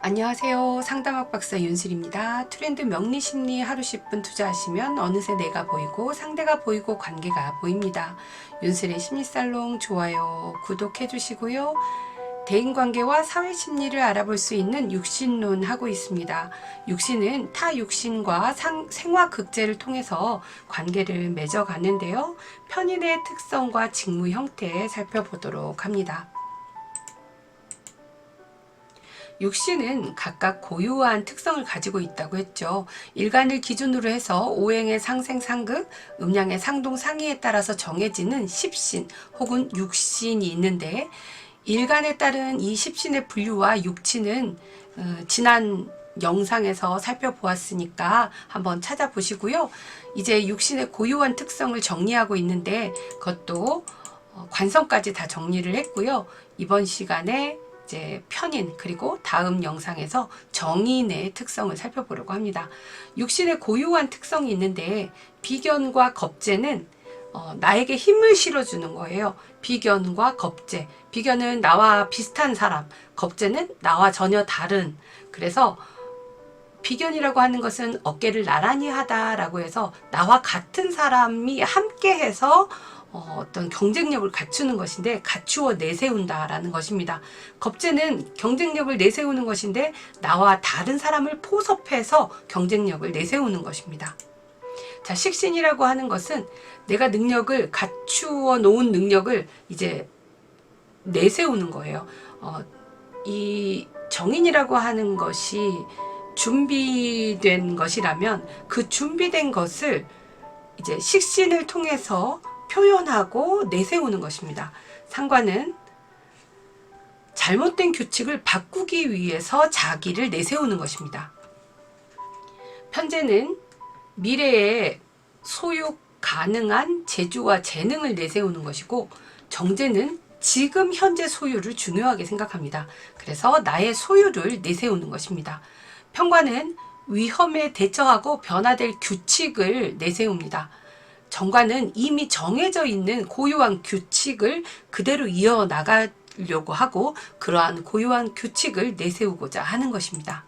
안녕하세요. 상담학 박사 윤슬입니다. 트렌드 명리심리 하루 10분 투자하시면 어느새 내가 보이고 상대가 보이고 관계가 보입니다. 윤슬의 심리살롱 좋아요, 구독해 주시고요. 대인관계와 사회심리를 알아볼 수 있는 육신론 하고 있습니다. 육신은 타 육신과 생화극제를 통해서 관계를 맺어가는데요. 편인의 특성과 직무 형태 살펴보도록 합니다. 육신은 각각 고유한 특성을 가지고 있다고 했죠. 일간을 기준으로 해서 오행의 상생상극, 음양의 상동상이에 따라서 정해지는 십신 혹은 육신이 있는데, 일간에 따른 이 십신의 분류와 육친은 지난 영상에서 살펴보았으니까 한번 찾아보시고요. 이제 육신의 고유한 특성을 정리하고 있는데 그것도 관성까지 다 정리를 했고요. 이번 시간에 이제 편인, 그리고 다음 영상에서 정인의 특성을 살펴보려고 합니다. 육신의 고유한 특성이 있는데, 비견과 겁재는 나에게 힘을 실어주는 거예요. 비견과 겁재. 비견은 나와 비슷한 사람, 겁재는 나와 전혀 다른. 그래서 비견이라고 하는 것은 어깨를 나란히 하다라고 해서 나와 같은 사람이 함께 해서 어떤 경쟁력을 갖추는 것인데, 갖추어 내세운다라는 것입니다. 겁재는 경쟁력을 내세우는 것인데 나와 다른 사람을 포섭해서 경쟁력을 내세우는 것입니다. 자, 식신이라고 하는 것은 내가 능력을 갖추어 놓은 능력을 이제 내세우는 거예요. 이 정인이라고 하는 것이 준비된 것이라면 그 준비된 것을 이제 식신을 통해서 표현하고 내세우는 것입니다. 상관은 잘못된 규칙을 바꾸기 위해서 자기를 내세우는 것입니다. 편재는 미래에 소유 가능한 재주와 재능을 내세우는 것이고, 정재는 지금 현재 소유를 중요하게 생각합니다. 그래서 나의 소유를 내세우는 것입니다. 편관은 위험에 대처하고 변화될 규칙을 내세웁니다. 정관은 이미 정해져 있는 고유한 규칙을 그대로 이어나가려고 하고, 그러한 고유한 규칙을 내세우고자 하는 것입니다.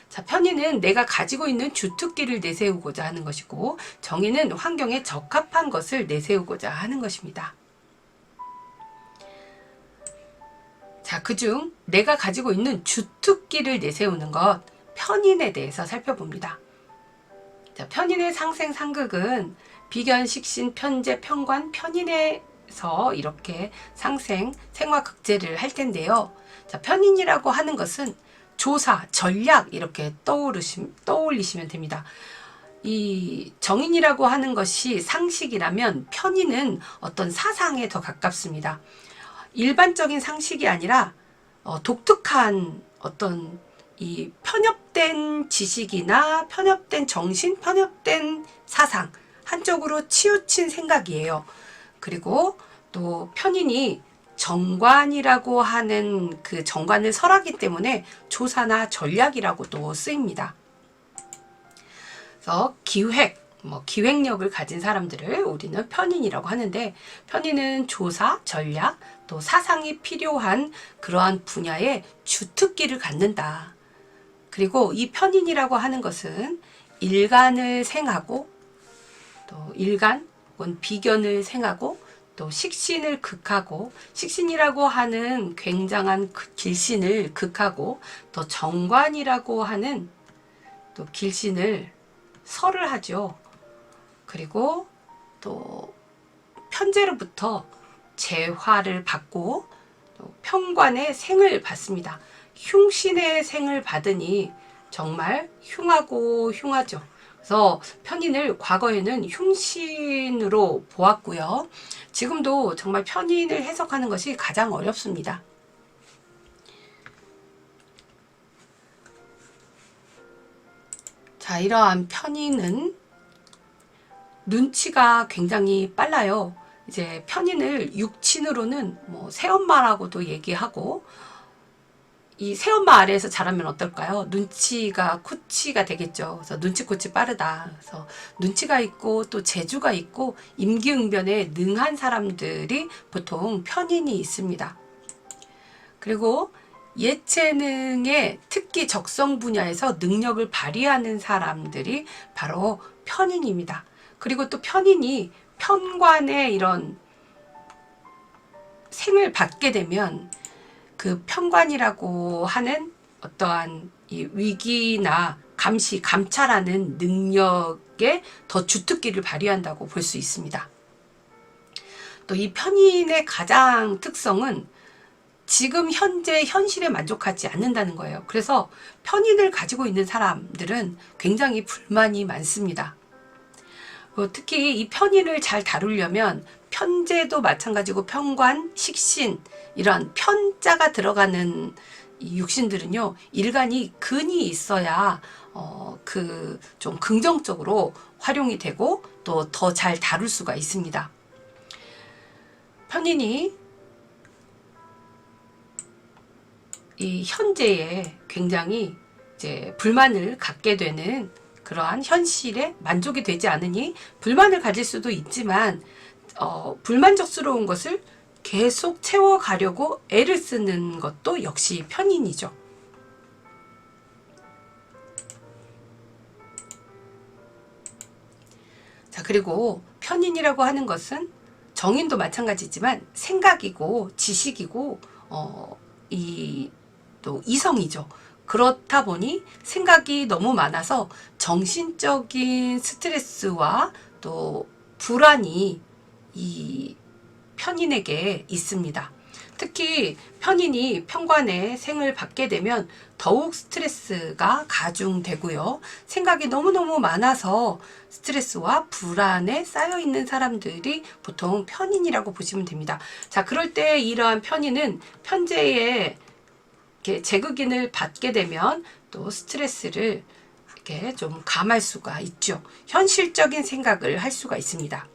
자, 편인은 내가 가지고 있는 주특기를 내세우고자 하는 것이고, 정인은 환경에 적합한 것을 내세우고자 하는 것입니다. 자, 그중 내가 가지고 있는 주특기를 내세우는 것, 편인에 대해서 살펴봅니다. 자, 편인의 상생상극은 비견, 식신, 편재, 편관, 편인에서 이렇게 생화극제를 할 텐데요. 자, 편인이라고 하는 것은 조사, 전략 이렇게 떠올리시면 됩니다. 이 정인이라고 하는 것이 상식이라면 편인은 어떤 사상에 더 가깝습니다. 일반적인 상식이 아니라 독특한 어떤 이 편협된 지식이나 편협된 정신, 편협된 사상, 한쪽으로 치우친 생각이에요. 그리고 또 편인이 정관이라고 하는 그 정관을 설하기 때문에 조사나 전략이라고도 쓰입니다. 그래서 기획력을 가진 사람들을 우리는 편인이라고 하는데, 편인은 조사, 전략, 또 사상이 필요한 그러한 분야의 주특기를 갖는다. 그리고 이 편인이라고 하는 것은 일간을 생하고, 또 일간 혹은 비견을 생하고, 또 식신을 극하고, 식신이라고 하는 굉장한 길신을 극하고, 또 정관이라고 하는 또 길신을 설을 하죠. 그리고 또 편재로부터 재화를 받고, 또 편관의 생을 받습니다. 흉신의 생을 받으니 정말 흉하고 흉하죠. 그래서 편인을 과거에는 흉신으로 보았고요. 지금도 정말 편인을 해석하는 것이 가장 어렵습니다. 자, 이러한 편인은 눈치가 굉장히 빨라요. 이제 편인을 육친으로는 뭐 새엄마라고도 얘기하고, 이 새엄마 아래에서 자라면 어떨까요? 눈치가 코치가 되겠죠. 그래서 눈치코치 빠르다. 그래서 눈치가 있고 또 재주가 있고 임기응변에 능한 사람들이 보통 편인이 있습니다. 그리고 예체능의 특기 적성 분야에서 능력을 발휘하는 사람들이 바로 편인입니다. 그리고 또 편인이 편관의 이런 생을 받게 되면 그 편관이라고 하는 어떠한 이 위기나 감시, 감찰하는 능력에 더 주특기를 발휘한다고 볼 수 있습니다. 또 이 편인의 가장 특성은 지금 현재 현실에 만족하지 않는다는 거예요. 그래서 편인을 가지고 있는 사람들은 굉장히 불만이 많습니다. 특히 이 편인을 잘 다루려면 편제도 마찬가지고 편관, 식신 이런 편자가 들어가는 이 육신들은요, 일간이 근이 있어야 그 좀 긍정적으로 활용이 되고 또 더 잘 다룰 수가 있습니다. 편인이 이 현재에 굉장히 이제 불만을 갖게 되는 그러한 현실에 만족이 되지 않으니 불만을 가질 수도 있지만 불만족스러운 것을 계속 채워가려고 애를 쓰는 것도 역시 편인이죠. 자, 그리고 편인이라고 하는 것은 정인도 마찬가지지만 생각이고 지식이고 또 이성이죠. 그렇다 보니 생각이 너무 많아서 정신적인 스트레스와 또 불안이 이 편인에게 있습니다. 특히 편인이 편관의 생을 받게 되면 더욱 스트레스가 가중되고요. 생각이 너무너무 많아서 스트레스와 불안에 쌓여 있는 사람들이 보통 편인이라고 보시면 됩니다. 자, 그럴 때 이러한 편인은 편제에 이렇게 제극인을 받게 되면 또 스트레스를 이렇게 좀 감할 수가 있죠. 현실적인 생각을 할 수가 있습니다.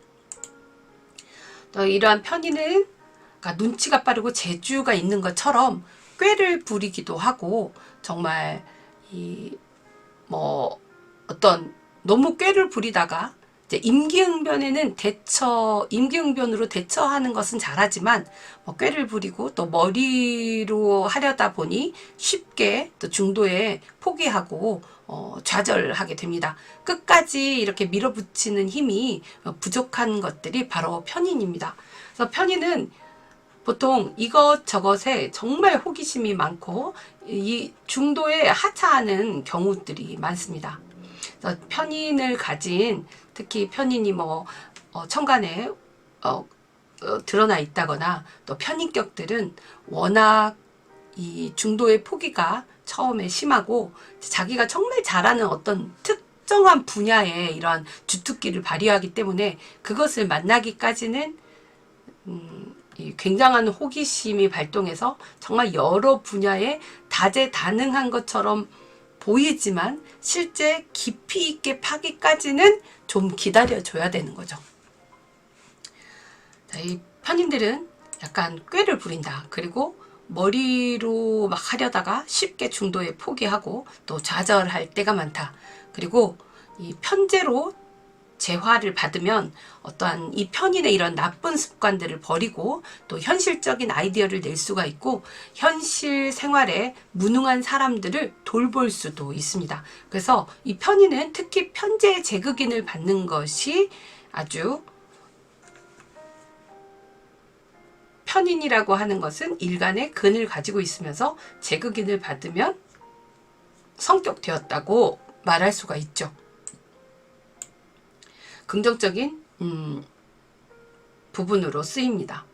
또 이러한 편인은 그러니까 눈치가 빠르고 재주가 있는 것처럼 꾀를 부리기도 하고 정말 어떤 너무 꾀를 부리다가 이제 임기응변에는 임기응변으로 대처하는 것은 잘하지만 꾀를 부리고 또 머리로 하려다 보니 쉽게 또 중도에 포기하고 좌절하게 됩니다. 끝까지 이렇게 밀어붙이는 힘이 부족한 것들이 바로 편인입니다. 그래서 편인은 보통 이것저것에 정말 호기심이 많고 이 중도에 하차하는 경우들이 많습니다. 그래서 편인을 가진 특히 편인이 천간에 드러나 있다거나 또 편인격들은 워낙 이 중도의 포기가 처음에 심하고 자기가 정말 잘하는 어떤 특정한 분야에 이러한 주특기를 발휘하기 때문에 그것을 만나기까지는 이 굉장한 호기심이 발동해서 정말 여러 분야에 다재다능한 것처럼 보이지만 실제 깊이 있게 파기까지는 좀 기다려줘야 되는 거죠. 자, 이 편인들은 약간 꾀를 부린다. 그리고 머리로 막 하려다가 쉽게 중도에 포기하고 또 좌절할 때가 많다. 그리고 이 편제로 재화를 받으면 어떠한 이 편인의 이런 나쁜 습관들을 버리고 또 현실적인 아이디어를 낼 수가 있고 현실 생활에 무능한 사람들을 돌볼 수도 있습니다. 그래서 이 편인은 특히 편제의 제극인을 받는 것이 아주 편인이라고 하는 것은 일간의 근을 가지고 있으면서 제극인을 받으면 성격되었다고 말할 수가 있죠. 긍정적인 부분으로 쓰입니다.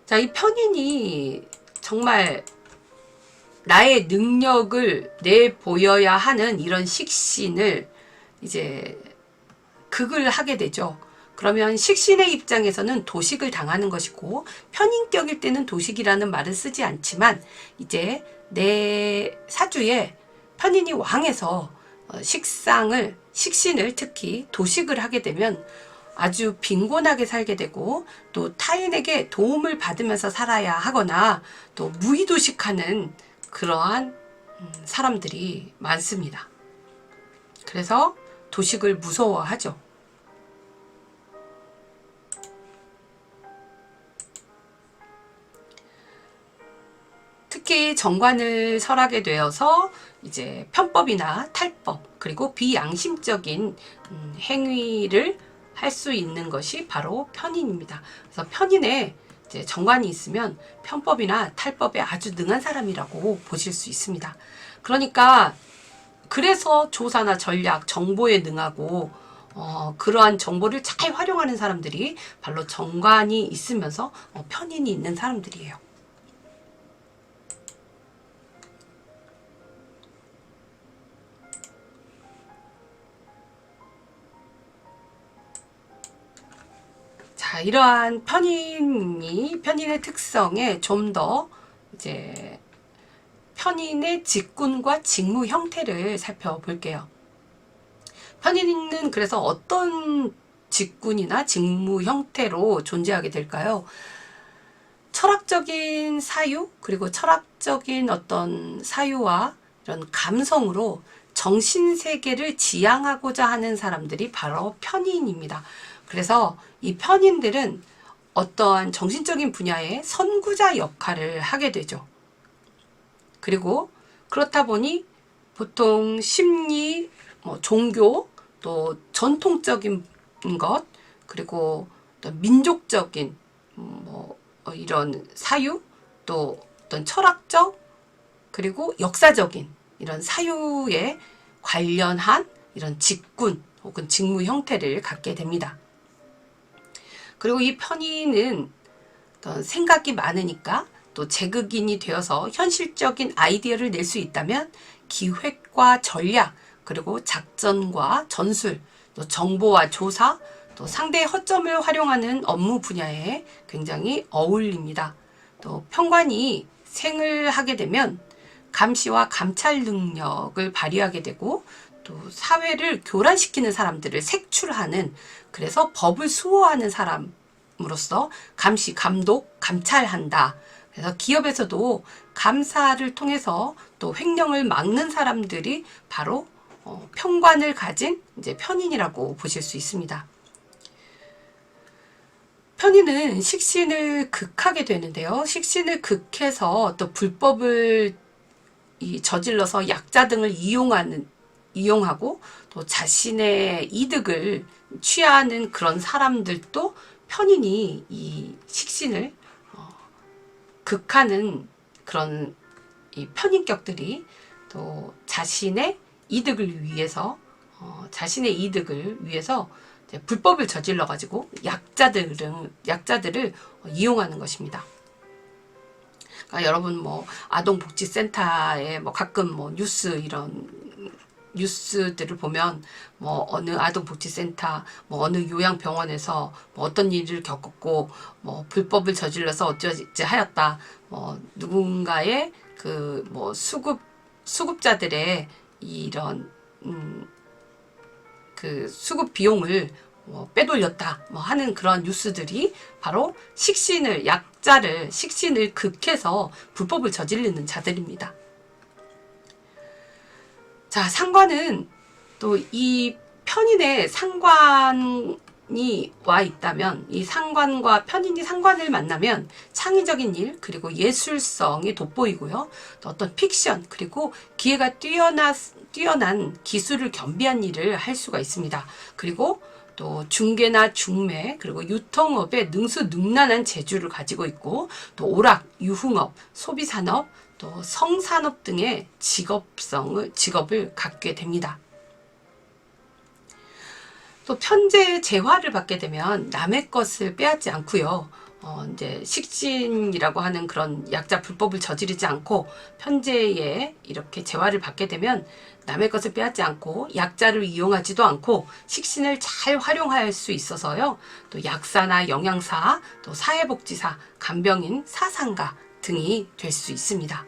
자, 이 편인이 정말 나의 능력을 내보여야 하는 이런 식신을 이제 극을 하게 되죠. 그러면 식신의 입장에서는 도식을 당하는 것이고 편인격일 때는 도식이라는 말을 쓰지 않지만 이제 내 사주에 편인이 왕해서 식신을 특히 도식을 하게 되면 아주 빈곤하게 살게 되고 또 타인에게 도움을 받으면서 살아야 하거나 또 무의도식하는 그러한 사람들이 많습니다. 그래서 도식을 무서워하죠. 특히 정관을 설하게 되어서 이제 편법이나 탈법 그리고 비양심적인 행위를 할 수 있는 것이 바로 편인입니다. 그래서 편인에 이제 정관이 있으면 편법이나 탈법에 아주 능한 사람이라고 보실 수 있습니다. 그러니까 그래서 조사나 전략, 정보에 능하고 그러한 정보를 잘 활용하는 사람들이 바로 정관이 있으면서 편인이 있는 사람들이에요. 자, 이러한 편인의 특성에 좀 더 이제 편인의 직군과 직무 형태를 살펴볼게요. 편인은 그래서 어떤 직군이나 직무 형태로 존재하게 될까요? 철학적인 사유, 그리고 철학적인 어떤 사유와 이런 감성으로 정신세계를 지향하고자 하는 사람들이 바로 편인입니다. 그래서 이 편인들은 어떠한 정신적인 분야의 선구자 역할을 하게 되죠. 그리고 그렇다 보니 보통 심리, 종교, 또 전통적인 것, 그리고 또 민족적인 이런 사유, 또 어떤 철학적, 그리고 역사적인 이런 사유에 관련한 이런 직군 혹은 직무 형태를 갖게 됩니다. 그리고 이 편인은 어떤 생각이 많으니까 또 제극인이 되어서 현실적인 아이디어를 낼 수 있다면 기획과 전략, 그리고 작전과 전술, 또 정보와 조사, 또 상대의 허점을 활용하는 업무 분야에 굉장히 어울립니다. 또 편관이 생을 하게 되면 감시와 감찰 능력을 발휘하게 되고 또 사회를 교란시키는 사람들을 색출하는, 그래서 법을 수호하는 사람으로서 감시, 감독, 감찰한다. 그래서 기업에서도 감사를 통해서 또 횡령을 막는 사람들이 바로 편관을 가진 이제 편인이라고 보실 수 있습니다. 편인은 식신을 극하게 되는데요. 식신을 극해서 또 불법을 저질러서 약자 등을 이용하고 또 자신의 이득을 취하는 그런 사람들도 편인이 이 식신을 극하는 그런 이 편인격들이 또 자신의 이득을 위해서 불법을 저질러 가지고 약자들을 이용하는 것입니다. 그러니까 여러분 아동복지센터에 가끔 뉴스 이런 뉴스들을 보면 어느 아동복지센터 어느 요양병원에서 어떤 일을 겪었고 불법을 저질러서 어쩌지 하였다, 누군가의 그 수급자들의 이런 그 수급 비용을 빼돌렸다 하는 그런 뉴스들이 바로 식신을 극해서 불법을 저지르는 자들입니다. 자, 상관은 또 이 편인의 상관이 와 있다면, 이 상관과 편인이 상관을 만나면 창의적인 일, 그리고 예술성이 돋보이고요. 또 어떤 픽션, 그리고 기회가 뛰어난 기술을 겸비한 일을 할 수가 있습니다. 그리고 또 중개나 중매, 그리고 유통업에 능수능란한 재주를 가지고 있고, 또 오락, 유흥업, 소비산업, 또 성산업 등의 직업을 갖게 됩니다. 또 편재의 재화를 받게 되면 남의 것을 빼앗지 않고요. 이제 식신이라고 하는 그런 약자 불법을 저지르지 않고 편재에 이렇게 재화를 받게 되면 남의 것을 빼앗지 않고 약자를 이용하지도 않고 식신을 잘 활용할 수 있어서요. 또 약사나 영양사, 또 사회복지사, 간병인, 사상가 등이 될 수 있습니다.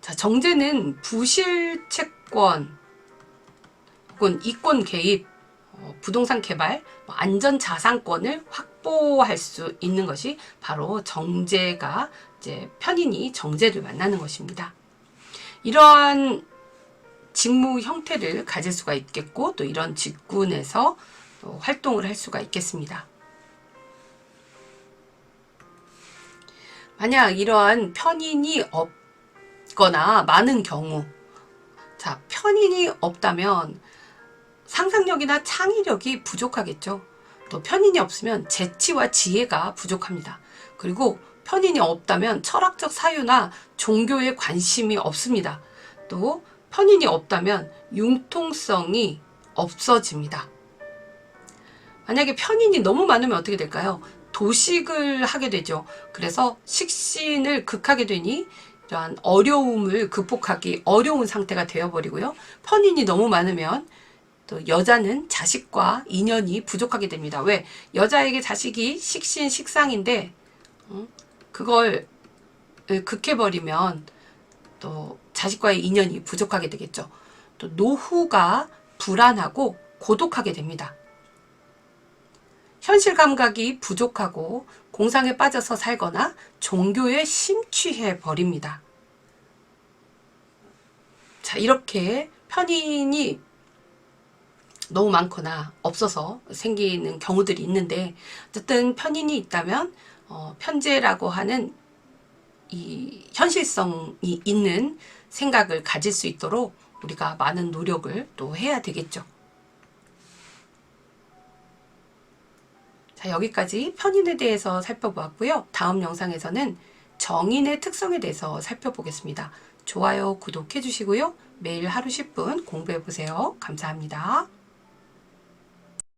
자, 정제는 부실채권 혹은 이권 개입, 부동산 개발, 안전자산권을 확보할 수 있는 것이 바로 정제가 이제 편인이 정제를 만나는 것입니다. 이러한 직무 형태를 가질 수가 있겠고 또 이런 직군에서 또 활동을 할 수가 있겠습니다. 만약 이러한 편인이 없거나 많은 경우, 자, 편인이 없다면 상상력이나 창의력이 부족하겠죠. 또 편인이 없으면 재치와 지혜가 부족합니다. 그리고 편인이 없다면 철학적 사유나 종교에 관심이 없습니다. 또 편인이 없다면 융통성이 없어집니다. 만약에 편인이 너무 많으면 어떻게 될까요? 도식을 하게 되죠. 그래서 식신을 극하게 되니 이러한 어려움을 극복하기 어려운 상태가 되어버리고요. 편인이 너무 많으면 또 여자는 자식과 인연이 부족하게 됩니다. 왜? 여자에게 자식이 식신, 식상인데 그걸 극해버리면 또 자식과의 인연이 부족하게 되겠죠. 또 노후가 불안하고 고독하게 됩니다. 현실 감각이 부족하고 공상에 빠져서 살거나 종교에 심취해 버립니다. 자, 이렇게 편인이 너무 많거나 없어서 생기는 경우들이 있는데, 어쨌든 편인이 있다면 편재라고 하는 이 현실성이 있는 생각을 가질 수 있도록 우리가 많은 노력을 또 해야 되겠죠. 자, 여기까지 편인에 대해서 살펴보았고요. 다음 영상에서는 정인의 특성에 대해서 살펴보겠습니다. 좋아요, 구독해 주시고요. 매일 하루 10분 공부해 보세요. 감사합니다.